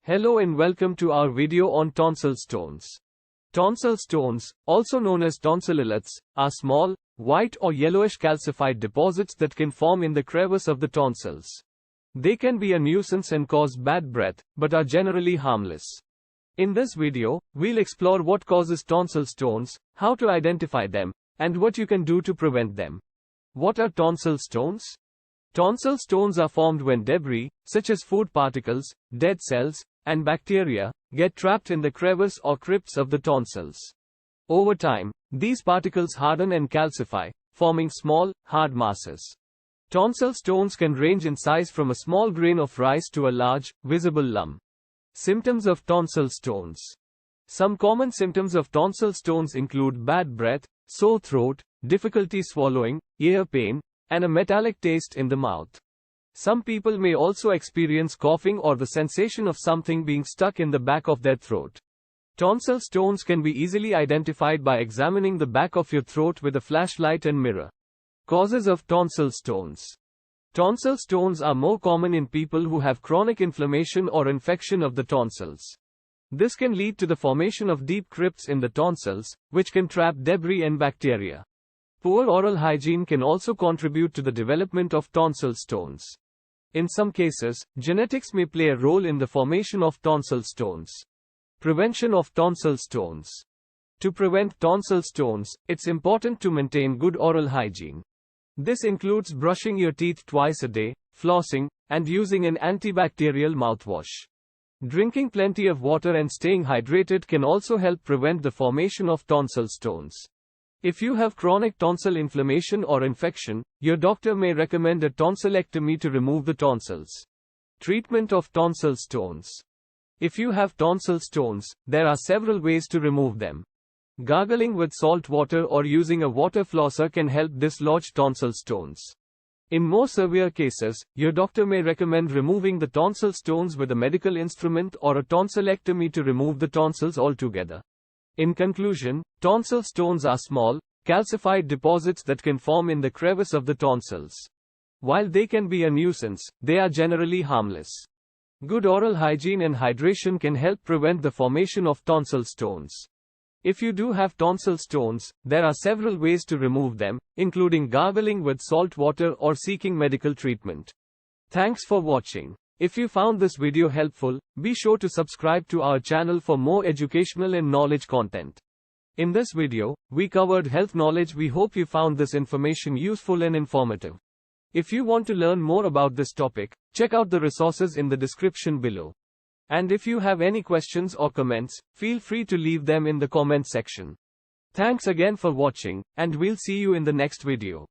Hello and welcome to our video on tonsil stones. Tonsil stones, also known as tonsillitis, are small, white or yellowish calcified deposits that can form in the crevice of the tonsils. They can be a nuisance and cause bad breath, but are generally harmless. In this video, we'll explore what causes tonsil stones, how to identify them, and what you can do to prevent them. What are tonsil stones? Tonsil stones are formed when debris, such as food particles, dead cells, and bacteria, get trapped in the crevice or crypts of the tonsils. Over time, these particles harden and calcify, forming small, hard masses. Tonsil stones can range in size from a small grain of rice to a large, visible lump. Symptoms of tonsil stones. Some common symptoms of tonsil stones include bad breath, sore throat, difficulty swallowing, ear pain, and a metallic taste in the mouth. Some people may also experience coughing or the sensation of something being stuck in the back of their throat. Tonsil stones can be easily identified by examining the back of your throat with a flashlight and mirror. Causes of tonsil stones. Tonsil stones are more common in people who have chronic inflammation or infection of the tonsils. This can lead to the formation of deep crypts in the tonsils, which can trap debris and bacteria. Poor oral hygiene can also contribute to the development of tonsil stones. In some cases, genetics may play a role in the formation of tonsil stones. Prevention of tonsil stones. To prevent tonsil stones, it's important to maintain good oral hygiene. This includes brushing your teeth twice a day, flossing, and using an antibacterial mouthwash. Drinking plenty of water and staying hydrated can also help prevent the formation of tonsil stones. If you have chronic tonsil inflammation or infection, your doctor may recommend a tonsillectomy to remove the tonsils. Treatment of tonsil stones. If you have tonsil stones, there are several ways to remove them. Gargling with salt water or using a water flosser can help dislodge tonsil stones. In more severe cases, your doctor may recommend removing the tonsil stones with a medical instrument or a tonsillectomy to remove the tonsils altogether. In conclusion, tonsil stones are small, calcified deposits that can form in the crevice of the tonsils. While they can be a nuisance, they are generally harmless. Good oral hygiene and hydration can help prevent the formation of tonsil stones. If you do have tonsil stones, there are several ways to remove them, including gargling with salt water or seeking medical treatment. Thanks for watching. If you found this video helpful, be sure to subscribe to our channel for more educational and knowledge content. In this video, we covered health knowledge. We hope you found this information useful and informative. If you want to learn more about this topic, check out the resources in the description below. And if you have any questions or comments, feel free to leave them in the comment section. Thanks again for watching, and we'll see you in the next video.